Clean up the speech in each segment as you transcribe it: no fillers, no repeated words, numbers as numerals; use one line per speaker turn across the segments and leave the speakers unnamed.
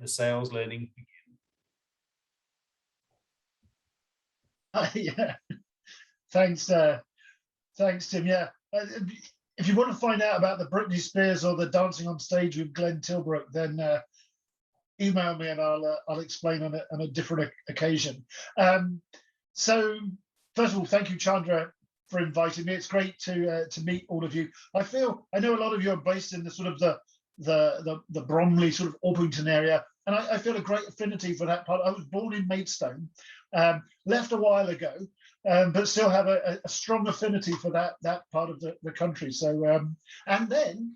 the sales learning begin?
Yeah, thanks, Tim. Yeah, if you want to find out about the Britney Spears or the dancing on stage with Glenn Tilbrook, then email me and I'll explain on a different occasion. So first of all, thank you, Chandra, for inviting me. It's great to meet all of you. I know a lot of you are based in the sort of the Bromley sort of Orpington area, and I feel a great affinity for that part. I was born in Maidstone, left a while ago, but still have a strong affinity for that part of the country. So and then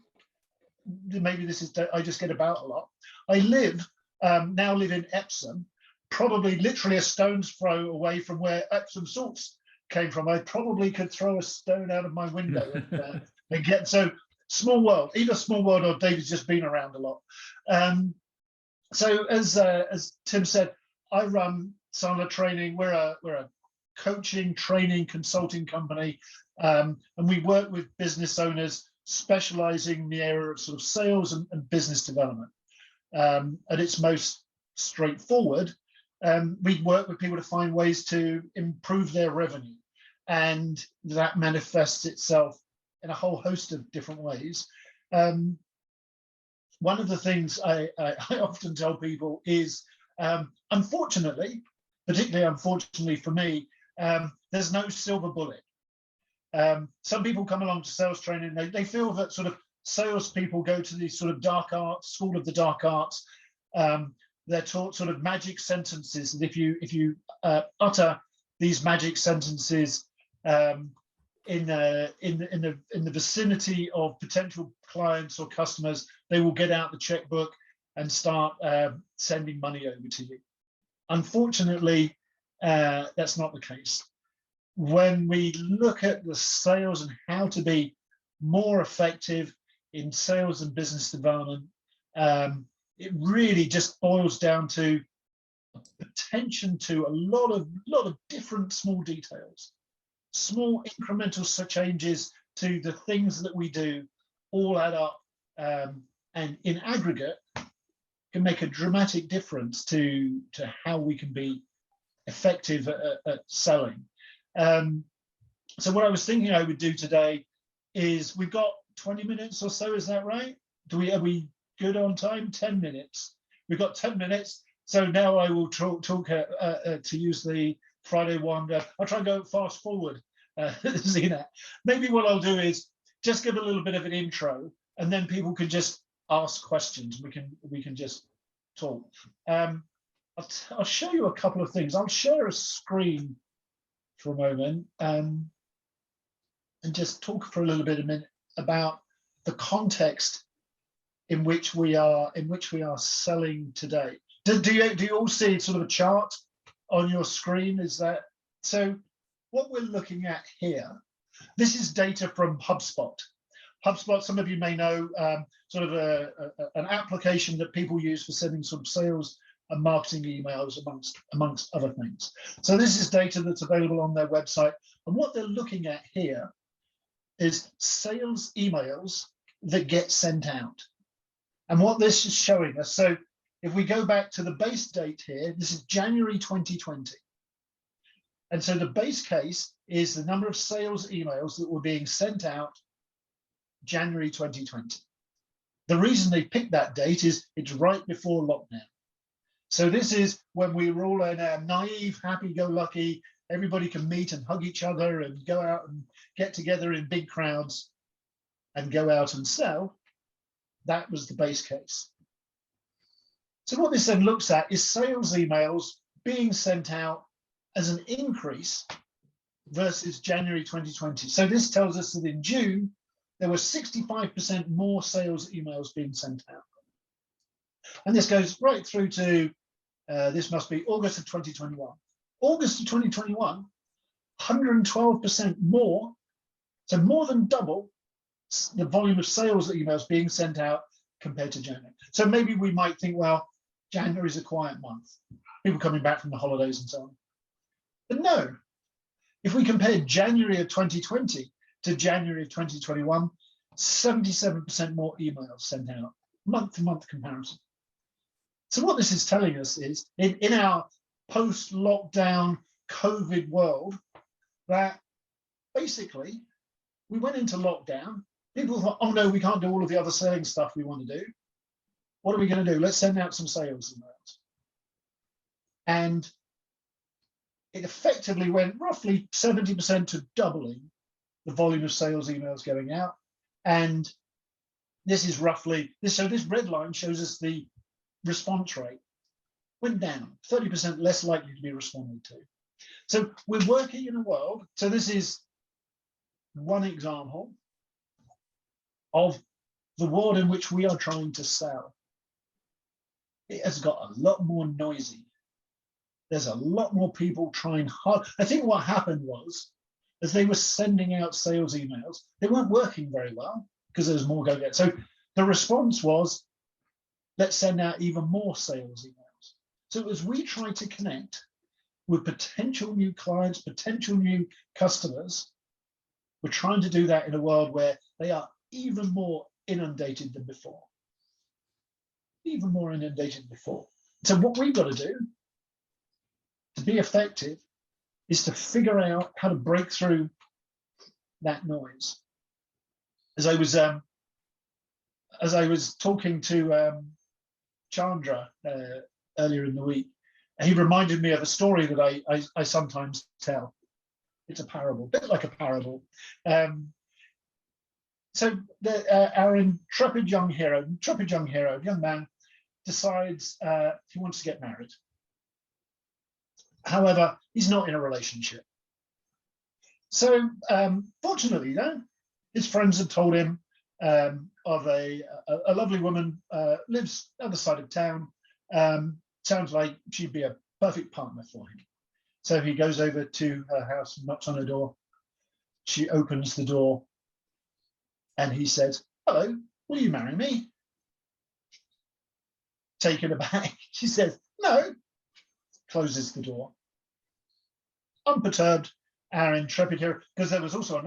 maybe this is, I just get about a lot. I now live in Epsom, probably literally a stone's throw away from where Epsom salts came from. I probably could throw a stone out of my window and get, so small world, either small world or David's just been around a lot. So as Tim said, I run Sandler Training. We're a coaching, training, consulting company, and we work with business owners specializing in the area of sort of sales and business development. At its most straightforward, we work with people to find ways to improve their revenue, and that manifests itself in a whole host of different ways. One of the things I often tell people is, unfortunately, particularly unfortunately for me, there's no silver bullet. Some people come along to sales training, they feel that sort of salespeople go to these sort of dark arts, school of the dark arts. They're taught sort of magic sentences, and if you utter these magic sentences in the vicinity of potential clients or customers, they will get out the checkbook and start sending money over to you. Unfortunately, that's not the case. When we look at the sales and how to be more effective in sales and business development, it really just boils down to attention to a lot of different small details, small incremental changes to the things that we do, all add up, and in aggregate can make a dramatic difference to how we can be effective at selling. So what I was thinking I would do today is, we've got 20 minutes or so, is that right? Are we good on time? 10 minutes. We've got 10 minutes. So now I will talk to use the Friday one. I'll try and go fast forward. See that. Maybe what I'll do is just give a little bit of an intro, and then people can just ask questions. We can just talk. I'll show you a couple of things. I'll share a screen for a moment and just talk for a minute about the context in which we are selling today. Do you all see sort of a chart on your screen? Is that so? What we're looking at here, this is data from HubSpot. HubSpot, some of you may know, sort of an application that people use for sending sort of sales and marketing emails amongst other things. So this is data that's available on their website, and what they're looking at here is sales emails that get sent out. And what this is showing us, so if we go back to the base date here, this is January 2020. And so the base case is the number of sales emails that were being sent out January 2020. The reason they picked that date is it's right before lockdown. So this is when we were all in a naive, happy-go-lucky, everybody can meet and hug each other and go out and get together in big crowds and go out and sell. That was the base case. So what this then looks at is sales emails being sent out as an increase versus January 2020. So this tells us that in June, there were 65% more sales emails being sent out. And this goes right through to, this must be August of 2021. August of 2021, 112% more, so more than double the volume of sales emails being sent out compared to January. So maybe we might think, well, January is a quiet month, people coming back from the holidays and so on. But no, if we compare January of 2020 to January of 2021, 77% more emails sent out, month-to-month comparison. So what this is telling us is in our post-lockdown COVID world, that basically we went into lockdown. People thought, oh no, we can't do all of the other selling stuff we want to do. What are we going to do? Let's send out some sales emails. And it effectively went roughly 70% to doubling the volume of sales emails going out. And this is roughly, so this red line shows us the response rate went down, 30% less likely to be responded to. So we're working in a world, so this is one example of the world in which we are trying to sell. It has got a lot more noisy. There's a lot more people trying hard. I think what happened was, as they were sending out sales emails, they weren't working very well because there was more go get. So the response was, let's send out even more sales emails. So as we try to connect with potential new clients, potential new customers, we're trying to do that in a world where they are even more inundated than before. Even more inundated than before. So what we've got to do to be effective is to figure out how to break through that noise. As I was talking to Chandra earlier in the week, he reminded me of a story that I sometimes tell. It's a parable, a bit like a parable. So our intrepid young young man, decides he wants to get married. However, he's not in a relationship. So fortunately, though, his friends had told him of a lovely woman, lives on the other side of town. Sounds like she'd be a perfect partner for him. So he goes over to her house, knocks on her door. She opens the door and he says, "Hello, will you marry me?" Taken aback, she says, "No," closes the door. Unperturbed, our intrepid hero, because there was also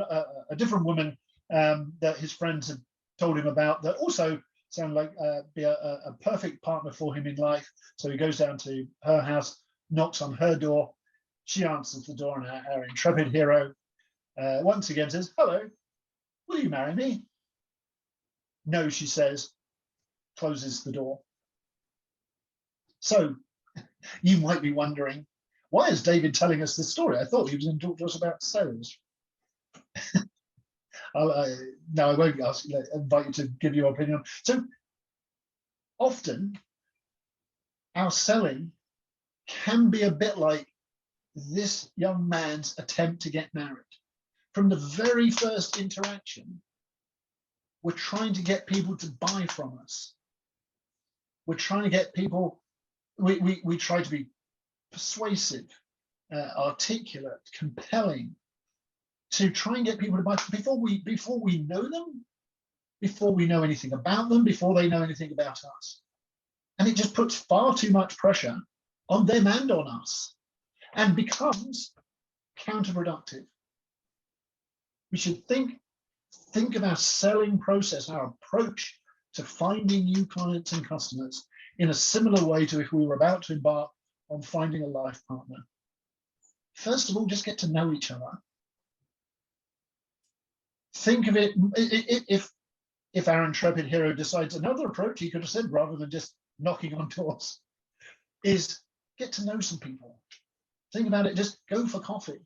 a different woman that his friends had told him about that also sounded like be a perfect partner for him in life. So he goes down to her house, knocks on her door. She answers the door, and our intrepid hero once again says, "Hello, will you marry me?" "No," she says, closes the door. So you might be wondering, why is David telling us this story? I thought he was going to talk to us about sales. No, I won't invite you to give your opinion. So often our selling can be a bit like this young man's attempt to get married. From the very first interaction, we're trying to get people to buy from us. We're trying to get people, we try to be persuasive, articulate, compelling, to try and get people to buy before we know them, before we know anything about them, before they know anything about us. And it just puts far too much pressure on them and on us, and becomes counterproductive. We should think of our selling process, our approach to finding new clients and customers in a similar way to if we were about to embark on finding a life partner. First of all, just get to know each other. Think of it, if our intrepid hero decides another approach, he could have said, rather than just knocking on doors, is get to know some people. Think about it, just go for coffee.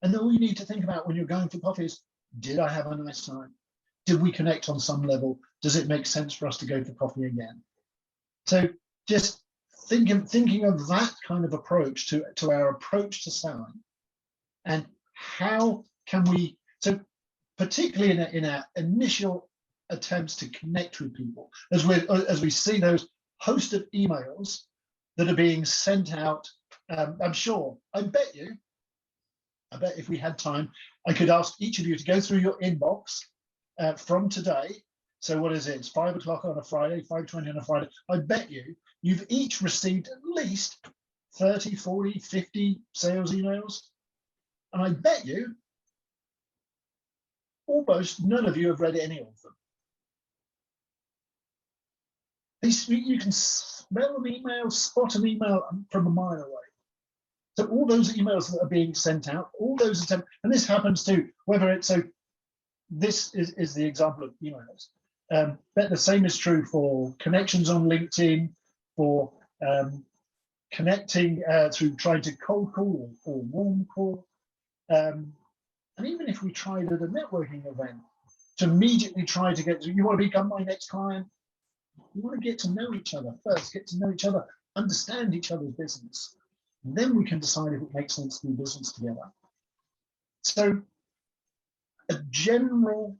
And all you need to think about when you're going for coffee is, did I have a nice time? Did we connect on some level? Does it make sense for us to go for coffee again? So just thinking of that kind of approach to our approach to selling, and how can we, so particularly in our initial attempts to connect with people, as we see those host of emails that are being sent out. I bet if we had time, I could ask each of you to go through your inbox from today. So what is it? It's 5 o'clock on a Friday, 5:20 on a Friday. I bet you've each received at least 30, 40, 50 sales emails. And I bet you almost none of you have read any of them. You can smell an email, spot an email from a mile away. So all those emails that are being sent out, all those attempts, and this happens to whether it's, so this is the example of emails. But the same is true for connections on LinkedIn, for connecting through trying to cold call or warm call. And even if we tried at a networking event to immediately try to get, you want to become my next client, you want to get to know each other first, get to know each other, understand each other's business. And then we can decide if it makes sense to do business together. So a general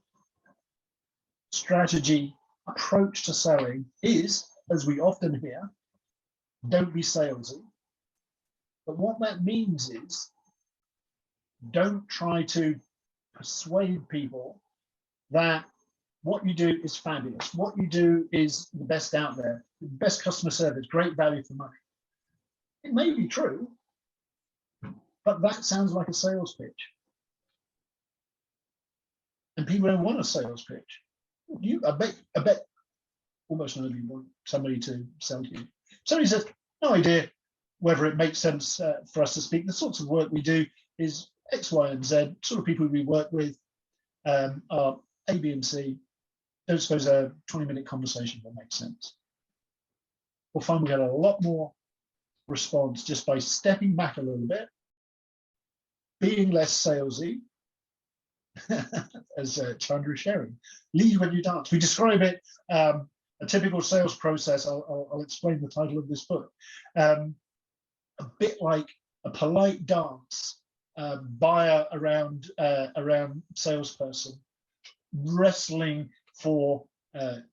strategy approach to selling is, as we often hear, don't be salesy. But what that means is don't try to persuade people that what you do is fabulous. What you do is the best out there, the best customer service, great value for money. It may be true, but that sounds like a sales pitch. And people don't want a sales pitch. I bet almost none of you want somebody to sell to you. Somebody says, no idea whether it makes sense for us to speak. The sorts of work we do is X, Y, and Z. Sort of people we work with are A, B, and C. Don't suppose a 20-minute conversation will make sense. We'll find we get a lot more response just by stepping back a little bit, being less salesy, as Chandra is sharing. Lead when you dance. We describe it, a typical sales process. I'll explain the title of this book. A bit like a polite dance, buyer around salesperson, wrestling for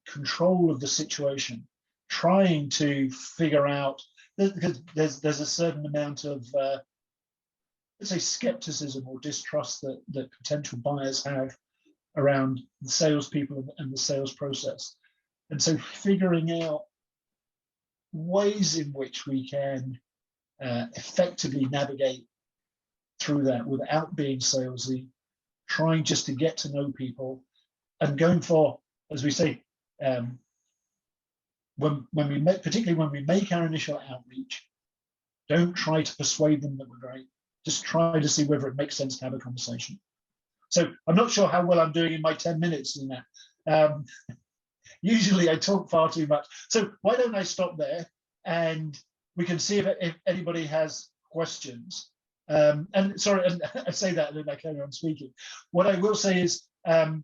control of the situation, trying to figure out, because there's a certain amount of let's say skepticism or distrust that potential buyers have around the salespeople and the sales process. And so figuring out ways in which we can effectively navigate through that without being salesy, trying just to get to know people and going for, as we say, particularly when we make our initial outreach, don't try to persuade them that we're great. Just try to see whether it makes sense to have a conversation. So I'm not sure how well I'm doing in my 10 minutes in that. Usually I talk far too much. So why don't I stop there and we can see if anybody has questions. And sorry, and I say that and then I carry on speaking. What I will say is, as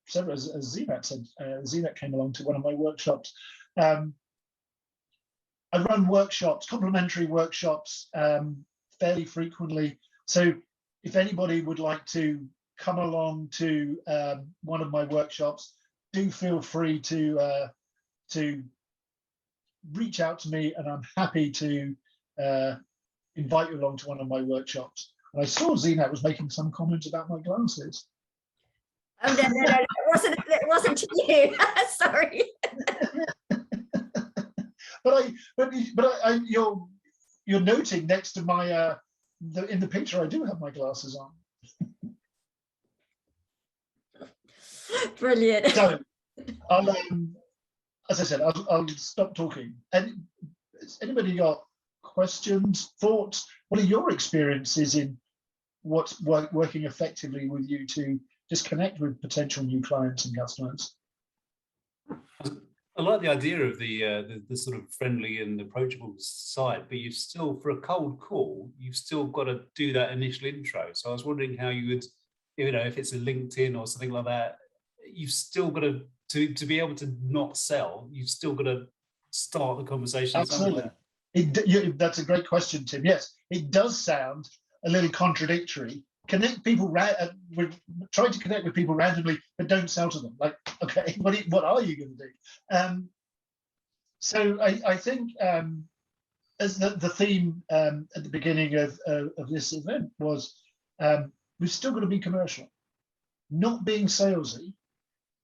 Zinat said, Zinat came along to one of my workshops. I run workshops, complimentary workshops, fairly frequently. So if anybody would like to come along to one of my workshops, do feel free to reach out to me, and I'm happy to invite you along to one of my workshops. And I saw Zinat was making some comments about my glasses.
Oh, no, it wasn't you. Sorry. But you're noting next to my in the picture I do have my glasses on. Brilliant.
So I'll as I said, I'll stop talking. And has anybody got questions, thoughts? What are your experiences in what's working effectively with you to just connect with potential new clients and customers?
I like the idea of the sort of friendly and approachable side, but you've still, for a cold call, you've still got to do that initial intro. So I was wondering how you would, if it's a LinkedIn or something like that, you've still got to be able to not sell. You've still got to start the conversation.
Absolutely. That's a great question, Tim. Yes, it does sound a little contradictory. Connect people, try to connect with people randomly, but don't sell to them. Like, okay, what are you going to do? So I think as the theme at the beginning of this event was, we've still got to be commercial. Not being salesy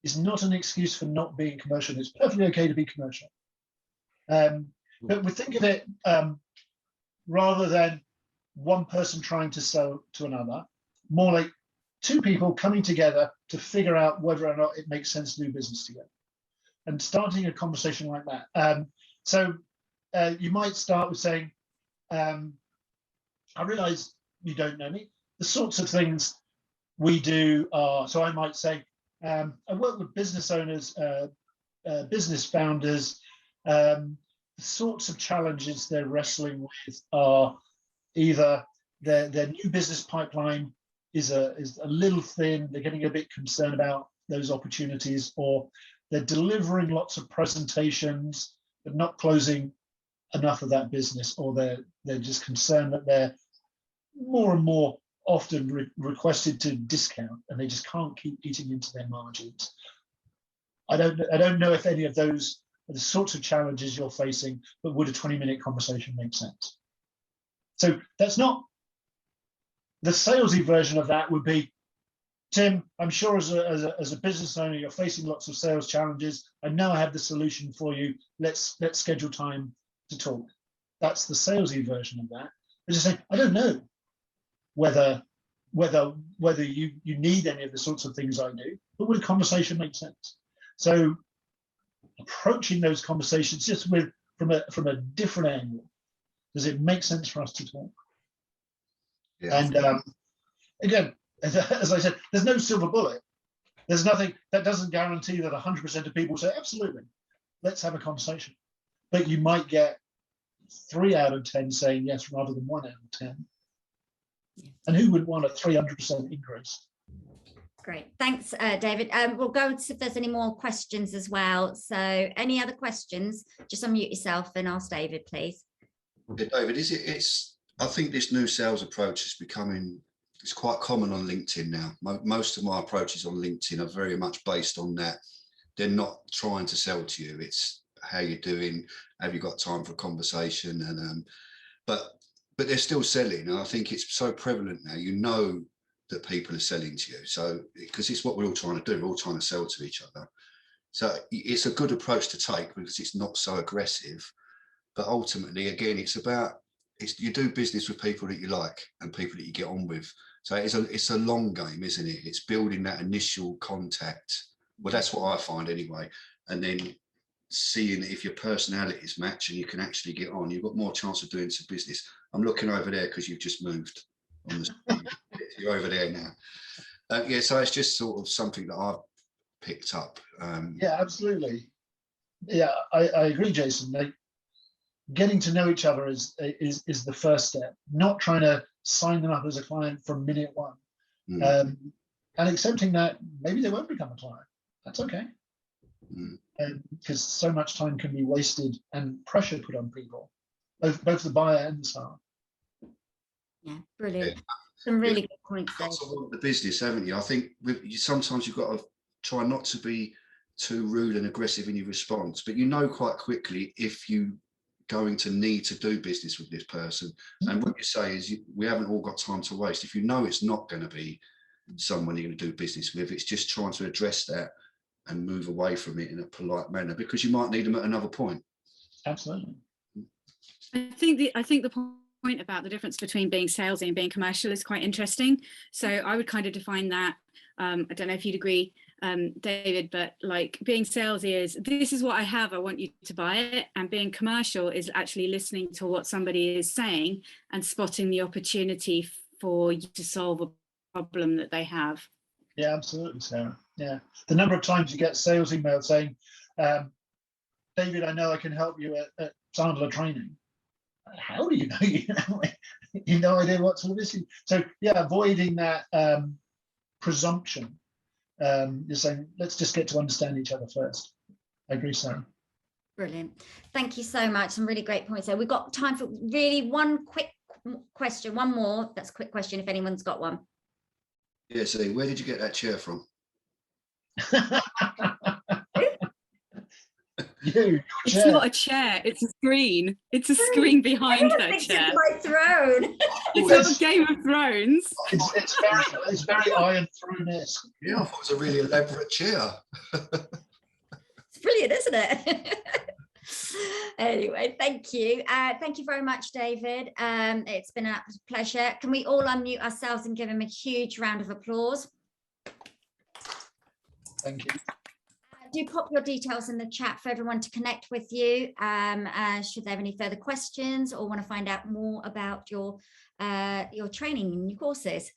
is not an excuse for not being commercial. It's perfectly okay to be commercial. But we think of it rather than one person trying to sell to another, more like two people coming together to figure out whether or not it makes sense to do business together. and starting a conversation like that. So you might start with saying, I realize you don't know me. The sorts of things we do are, so I might say, I work with business owners, business founders. The sorts of challenges they're wrestling with are either their new business pipeline is a little thin, they're getting a bit concerned about those opportunities, or they're delivering lots of presentations but not closing enough of that business, or they're just concerned that they're more and more often requested to discount and they just can't keep eating into their margins. I don't know if any of those are the sorts of challenges you're facing, but would a 20-minute conversation make sense? So that's not the salesy version of that. Would be, Tim, I'm sure as a business owner, you're facing lots of sales challenges. I know I have the solution for you. Let's schedule time to talk. That's the salesy version of that. I just say, I don't know whether you need any of the sorts of things I do, but would a conversation make sense? So approaching those conversations just from a different angle. Does it make sense for us to talk?
Yeah.
And again, as I said, there's no silver bullet. There's nothing that doesn't guarantee that 100% of people say, absolutely, let's have a conversation. But you might get 3 out of 10 saying yes rather than 1 out of 10. And who would want a 300% increase?
Great, thanks, David. We'll go and see if there's any more questions as well. So any other questions, just unmute yourself and ask David, please.
Yeah, David, I think this new sales approach is it's quite common on LinkedIn now. Most of my approaches on LinkedIn are very much based on that. They're not trying to sell to you. It's how you're doing, have you got time for a conversation? And but they're still selling. And I think it's so prevalent now, you know that people are selling to you. So, because it's what we're all trying to do, we're all trying to sell to each other. So it's a good approach to take because it's not so aggressive. But ultimately, again, you do business with people that you like and people that you get on with. So it's a long game, isn't it? It's building that initial contact. Well, that's what I find anyway. And then seeing if your personalities match and you can actually get on, you've got more chance of doing some business. I'm looking over there because you've just moved on the screen. You're over there now. Yeah, so it's just sort of something that I've picked up.
Yeah, absolutely. Yeah, I agree, Jason. Getting to know each other is the first step. Not trying to sign them up as a client from minute one, and accepting that maybe they won't become a client. That's okay, because so much time can be wasted and pressure put on people, both the buyer and the seller.
Yeah, brilliant.
Yeah.
Some really good points there.
The business, haven't you? I think sometimes you've got to try not to be too rude and aggressive in your response, but you know quite quickly if you going to need to do business with this person. And what you say is we haven't all got time to waste. If you know it's not going to be someone you're going to do business with, it's just trying to address that and move away from it in a polite manner because you might need them at another point.
Absolutely.
I think the point about the difference between being salesy and being commercial is quite interesting. So I would kind of define that. I don't know if you'd agree, David, but like being salesy is, this is what I have, I want you to buy it. And being commercial is actually listening to what somebody is saying and spotting the opportunity for you to solve a problem that they have.
Yeah, absolutely, Sarah. Yeah. The number of times you get sales emails saying, David, I know I can help you at Sandler Training. How do you know? You no idea what sort of issue. So yeah, avoiding that presumption. You're saying, let's just get to understand each other first. I agree, Sarah.
Brilliant. Thank you so much. Some really great points there. We've got time for really one quick question, one more. That's a quick question if anyone's got one.
Yeah, see, where did you get that chair from?
It's not a chair, it's a screen. It's a screen behind that chair.
It's my throne.
It's not Game of Thrones.
It's very Iron Throne-esque.
Yeah, I thought it was a really elaborate chair.
It's brilliant, isn't it? Anyway, thank you. Thank you very much, David. It's been a pleasure. Can we all unmute ourselves and give him a huge round of applause?
Thank you.
do pop your details in the chat for everyone to connect with you. Should they have any further questions or want to find out more about your training and your courses.